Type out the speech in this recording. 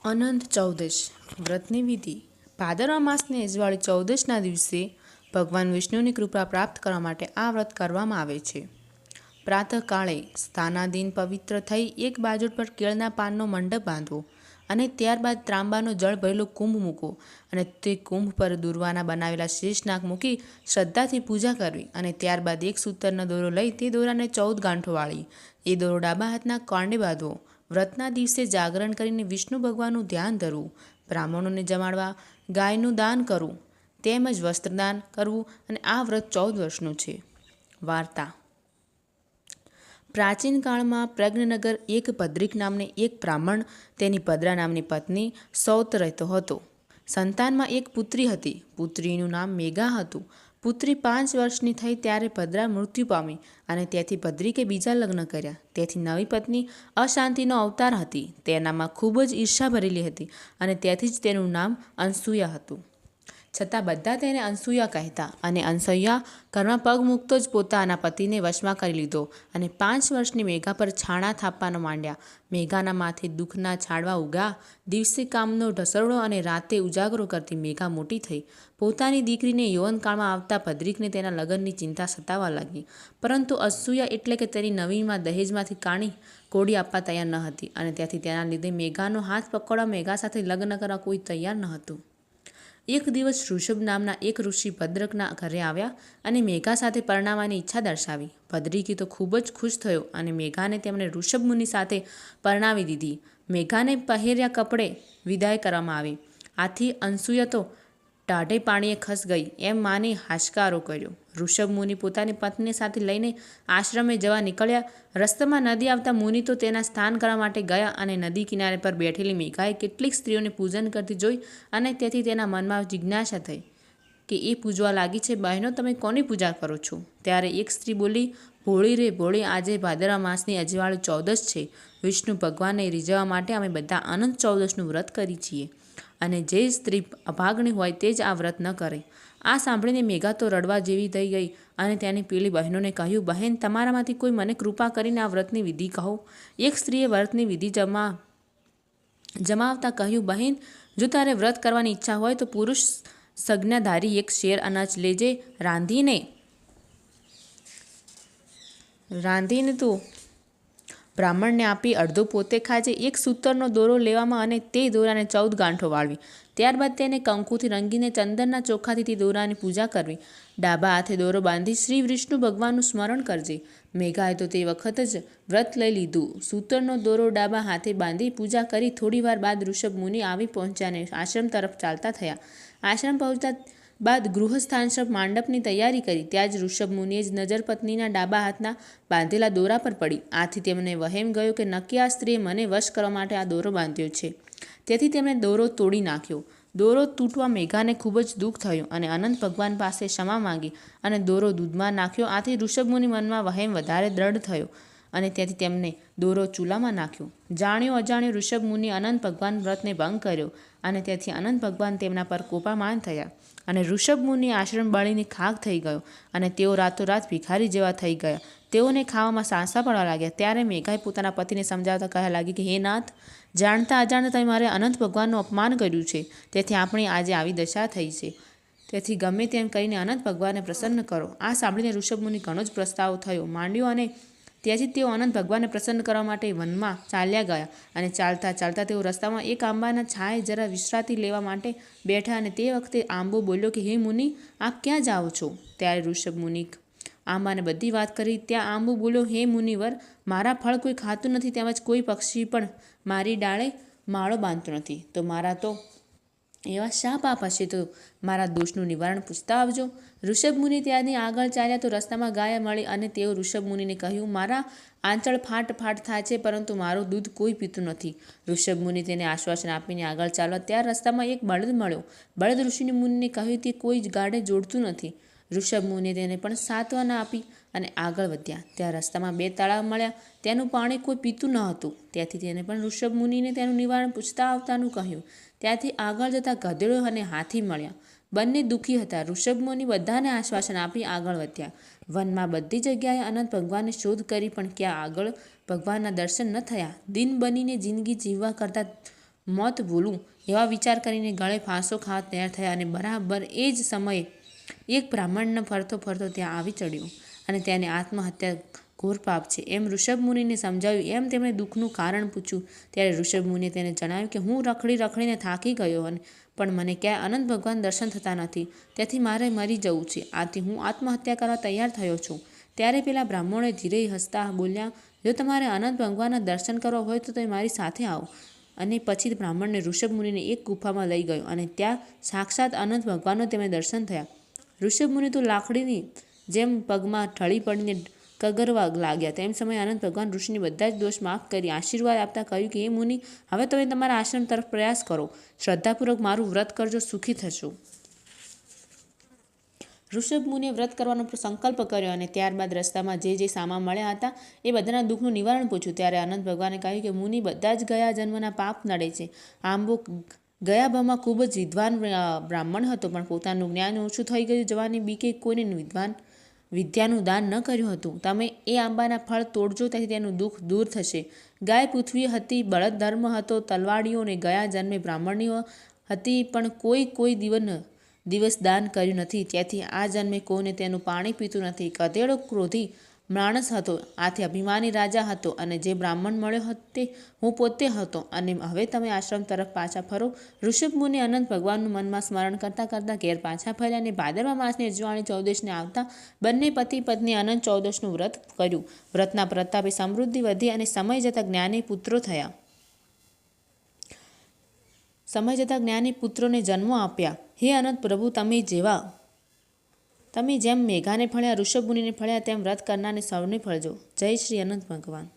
અનંત ચૌદશ વ્રતની વિધિ. ભાદરવા માસની અજવાળી ચૌદશના દિવસે ભગવાન વિષ્ણુની કૃપા પ્રાપ્ત કરવા માટે આ વ્રત કરવામાં આવે છે. પ્રાતઃકાળે સ્નાનાદિન પવિત્ર થઈ એક બાજુ પર કેળના પાનનો મંડપ બાંધવો અને ત્યારબાદ ત્રાંબાનો જળ ભરેલો કુંભ મૂકો અને તે કુંભ પર દુર્વાના બનાવેલા શેષનાગ મૂકી શ્રદ્ધાથી પૂજા કરવી અને ત્યારબાદ એક સૂતરનો દોરો લઈ તે દોરાને 14 ગાંઠો વાળી એ દોરો ડાબા હાથના કાંડે બાંધવો. વ્રતના દિવસે જાગરણ કરીને વિષ્ણુ ભગવાનનું ધ્યાન ધરવું, બ્રાહ્મણોને જમાડવા, ગાયનું દાન કરવું તેમજ વસ્ત્રદાન કરવું અને આ વ્રત 14 વર્ષનું છે. વાર્તા. પ્રાચીન કાળમાં પ્રજ્ઞનગર એક પદ્રિક નામને એક બ્રાહ્મણ તેની પદ્રા નામની પત્ની સૌત રહેતો હતો. સંતાનમાં એક પુત્રી હતી. પુત્રીનું નામ મેઘા હતું. પુત્રી 5 વર્ષની થઈ ત્યારે પદ્રા મૃત્યુ પામી અને તેથી પદ્રિકે બીજા લગ્ન કર્યા. તેથી નવી પત્ની અશાંતિનો અવતાર હતી. તેનામાં ખૂબ જ ઈર્ષા ભરેલી હતી અને તેથી જ તેનું નામ અનસૂયા હતું. છતાં બધા તેને અનસૂયા કહેતા અને અનસૂયા ઘરમાં પગ મૂકતો જ પોતાના પતિને વશમાં કરી લીધો અને 5 વર્ષની મેઘા પર છાણા થાપવાનો માંડ્યા. મેઘાના માથે દુઃખના છાડવા ઉગ્યા. દિવસે કામનો ઢસરડો અને રાતે ઉજાગરો કરતી મેઘા મોટી થઈ. પોતાની દીકરીને યૌવનકાળમાં આવતા પદ્રિકને તેના લગ્નની ચિંતા સતાવવા લાગી. પરંતુ અનસૂયા એટલે કે તેની નવીનમાં દહેજમાંથી કાણી કોડી આપવા તૈયાર ન હતી અને ત્યાંથી તેના લીધે મેઘાનો હાથ પકડવા મેઘા સાથે લગ્ન કરવા કોઈ તૈયાર ન હતું. એક દિવસ ઋષભ નામના એક ઋષિ ભદ્રકના ઘરે આવ્યા અને મેઘા સાથે પરણાવવાની ઈચ્છા દર્શાવી. ભદ્રિકે તો ખૂબ જ ખુશ થયો અને મેઘાને તેમણે ઋષભ મુનિ સાથે પરણાવી દીધી. મેઘાને પહેર્યા કપડે વિદાય કરવામાં આવી. આથી અનસૂયા તો ટાઢે પાણીએ ખસ ગઈ એમ માની હાશકારો કર્યો. ઋષભ મુનિ પોતાની પત્ની સાથે લઈને આશ્રમે જવા નીકળ્યા. રસ્તામાં નદી આવતા મુનિ તો તેના સ્નાન કરવા માટે ગયા અને નદી કિનારે પર બેઠેલી મેઘાએ કેટલીક સ્ત્રીઓને પૂજન કરતી જોઈ અને તેથી તેના મનમાં જિજ્ઞાસા થઈ કે એ પૂજવા લાગી છે. બહેનો, તમે કોની પૂજા કરો છો? ત્યારે એક સ્ત્રી બોલી, ભોળી રે ભોળી, આજે ભાદરવા માસની અજવાળી ચૌદશ છે. વિષ્ણુ ભગવાનને રીઝવવા માટે અમે બધા અનંત ચૌદશનું વ્રત કરી છીએ અને જે સ્ત્રી અભાગણી હોય તે જ આ વ્રત ન કરે. આ સાંભળીને મેઘા તો રડવા જેવી થઈ ગઈ અને તેની પેલી બહેનોને કહ્યું, બહેન, તમારામાંથી કોઈ મને કૃપા કરીને આ વ્રતની વિધિ કહો. એક સ્ત્રીએ વ્રતની વિધિ જમાવતા કહ્યું, બહેન, જો તારે વ્રત કરવાની ઈચ્છા હોય તો પુરુષ સંજ્ઞાધારી એક શેર અનાજ લેજે. રાંધીને તું બ્રાહ્મણને આપી અડધો પોતે ખાજે. એક સૂતરનો દોરો લેવામાં અને તે દોરાને 14 ગાંઠો વાળવી. ત્યારબાદ તેને કંકુથી રંગીને ચંદનના ચોખાથી તે દોરાની પૂજા કરવી. ડાબા હાથે દોરો બાંધી શ્રી વિષ્ણુ ભગવાનનું સ્મરણ કરજે. મેઘાએ તો તે વખત જ વ્રત લઈ લીધું. સૂતરનો દોરો ડાબા હાથે બાંધી પૂજા કરી થોડીવાર બાદ ઋષભ મુનિ આવી પહોંચ્યા અને આશ્રમ તરફ ચાલતા થયા. આશ્રમ પહોંચતા બાદ ગૃહસ્થાશ્રમ માંડપની તૈયારી કરી. ત્યાં જ ઋષભ મુનિએ જ નજર પત્નીના ડાબા હાથના બાંધેલા દોરા પર પડી. આથી તેમને વહેમ ગયો કે નક્કી આ સ્ત્રીએ મને વશ કરવા માટે આ દોરો બાંધ્યો છે. તેથી તેમણે દોરો તોડી નાખ્યો. દોરો તૂટવા મેઘાને ખૂબ જ દુઃખ થયું અને અનંત ભગવાન પાસે ક્ષમા માંગી અને દોરો દૂધમાં નાખ્યો. આથી ઋષભ મુનિ મનમાં વહેમ વધારે દ્રઢ થયો અને તેથી તેમને દોરો ચૂલામાં નાખ્યો. જાણ્યો અજાણ્યો ઋષભ મુનિ અનંત ભગવાન વ્રતને ભંગ કર્યો અને તેથી અનંત ભગવાન તેમના પર કોપાયમાન થયા અને ઋષભ મુનિ આશ્રમ બળીને ખાખ થઈ ગયો અને તેઓ રાતોરાત ભિખારી જેવા થઈ ગયા. તેઓને ખાવામાં સાંસા પડવા લાગ્યા. ત્યારે મેઘાએ પોતાના પતિને સમજાવતા કહેવા લાગી કે હે નાથ, જાણતા અજાણતા તમે મારે અનંત ભગવાનનું અપમાન કર્યું છે. તેથી આપણી આજે આવી દશા થઈ છે. તેથી ગમે તેમ કરીને અનંત ભગવાનને પ્રસન્ન કરો. આ સાંભળીને ઋષભ મુનિ ઘણો જ પસ્તાવો થયો માંડ્યો અને ત્યાંથી તેઓ અનંત ભગવાનને પ્રસન્ન કરવા માટે વનમાં ચાલ્યા ગયા અને ચાલતા ચાલતા તેઓ રસ્તામાં એક આંબાના છાંયે જરા વિશ્રાંતિ લેવા માટે બેઠા અને તે વખતે આંબો બોલ્યો કે હે મુનિ, આપ ક્યાં જાઓ છો? ત્યારે ઋષભ મુનિ આંબાને બધી વાત કરી. ત્યાં આંબો બોલ્યો, હે મુનિવર, મારા ફળ કોઈ ખાતું નથી તેમજ કોઈ પક્ષી પણ મારી ડાળે માળો બાંધતો નથી. તો મારા તો એવા શા પાપ હશે? તો મારા દોષનું નિવારણ પૂછતા આવજો. ઋષભ મુનિ ત્યાંથી આગળ ચાલ્યા તો રસ્તામાં ગાય મળી અને તેઓ ઋષભ મુનિને કહ્યું, મારા આંચળ ફાટ ફાટ થાય છે પરંતુ મારું દૂધ કોઈ પીતું નથી. ઋષભ મુનિ તેને આશ્વાસન આપીને આગળ ચાલવા ત્યાં રસ્તામાં એક બળદ મળ્યો. બળદ ઋષિ મુનિને કહ્યું તે કોઈ ગાડે જોડતું નથી. ઋષભ મુનિએ તેને પણ સાંત્વના આપી અને આગળ વધ્યા. ત્યાં રસ્તામાં 2 તળાવ મળ્યા. તેનું પાણી કોઈ પીતું ન હતું. ત્યાંથી તેને પણ ઋષભ મુનિને તેનું નિવારણ પૂછતા આવતાનું કહ્યું. ત્યાંથી આગળ જતા ગધેડો અને હાથી મળ્યા. બંને દુઃખી હતા. ઋષભ મુનિ બધાને આશ્વાસન આપી આગળ વધ્યા. વનમાં બધી જગ્યાએ અનંત ભગવાનની શોધ કરી પણ ક્યાં આગળ ભગવાનના દર્શન ન થયા. દિન બનીને જિંદગી જીવવા કરતાં મોત ભૂલું એવા વિચાર કરીને ગળે ફાંસો ખાવા તૈયાર થયા અને બરાબર એ જ સમયે એક બ્રાહ્મણને ફરતો ફરતો ત્યાં આવી ચડ્યો અને તેને આત્મહત્યા ઘોર પાપ છે એમ ઋષભમુનિને સમજાવ્યું. એમ તેમણે દુઃખનું કારણ પૂછ્યું ત્યારે ઋષભમુનિએ તેને જણાવ્યું કે હું રખડીને થાકી ગયો પણ મને ક્યાંય અનંત ભગવાન દર્શન થતા નથી, તેથી મારે મરી જવું છે. આથી હું આત્મહત્યા કરવા તૈયાર થયો છું. ત્યારે પેલા બ્રાહ્મણોએ ધીરે હસતા બોલ્યા, જો તમારે અનંત ભગવાનના દર્શન કરવા હોય તો તમે મારી સાથે આવો. અને પછી બ્રાહ્મણને ઋષભમુનિને એક ગુફામાં લઈ ગયો અને ત્યાં સાક્ષાત અનંત ભગવાનનો તેમને દર્શન થયા. ઋષભમુનિ તો લાકડીની જેમ પગમાં ઠળી પડીને કગરવા લાગ્યા. તેમ સમયે અનંત ભગવાન ઋષિને બધા જ દોષ માફ કરી આશીર્વાદ આપતા કહ્યું કે હે મુનિ, હવે તમે તમારા આશ્રમ તરફ પ્રયાસ કરો. શ્રદ્ધાપૂર્વક મારું વ્રત કરજો, સુખી થશો. ઋષભમુનિએ વ્રત કરવાનો સંકલ્પ કર્યો અને ત્યારબાદ રસ્તામાં જે સામા મળ્યા હતા એ બધાના દુઃખનું નિવારણ પૂછ્યું. ત્યારે અનંત ભગવાને કહ્યું કે મુનિ, બધા જ ગયા જન્મના પાપ નડે છે. આંબો ગયા ભાવમાં ખૂબ જ વિદ્વાન બ્રાહ્મણ હતો, પણ પોતાનું જ્ઞાન ઓછું થઈ ગયું જવાની બીકે કોઈને વિદ્યાનું દાન ન કર્યું હતું. તમે એ આંબાના ફળ તોડજો, તેથી તેનું દુઃખ દૂર થશે. ગાય પૃથ્વી હતી, બળદ ધર્મ હતો, તલવાડીઓ ને ગયા જન્મે બ્રાહ્મણીઓ હતી, પણ કોઈ દિવસ દાન કર્યું નથી, તેથી આ જન્મે કોઈને તેનું પાણી પીતું નથી. ગધેડો ક્રોધી માણસ હતો, આથી અભિમાની રાજા હતો, અને જે બ્રાહ્મણ મળ્યો તે હું પોતે હતો. અને હવે તમે આશ્રમ તરફ પાછા ફરો. ઋષભમુનિ અનંત ભગવાનનું મનમાં સ્મરણ કરતાં કરતાં ઘેર પાછા ફર્યા અને ભાદરવા માસની અજવાળી ચૌદશને આવતા બંને પતિ પત્ની અનંત ચૌદશનું વ્રત કર્યું. વ્રતના પ્રતાપે સમૃદ્ધિ વધી અને સમય જતાં જ્ઞાની પુત્રો થયા. સમય જતાં જ્ઞાની પુત્રોને જન્મો આપ્યા. હે અનંત પ્રભુ, તમે જેમ મેઘાને ફળ્યા, ઋષભમુનિને ફળ્યા, તેમ વ્રત કરનારને સૌને ફળજો. જય શ્રી અનંત ભગવાન.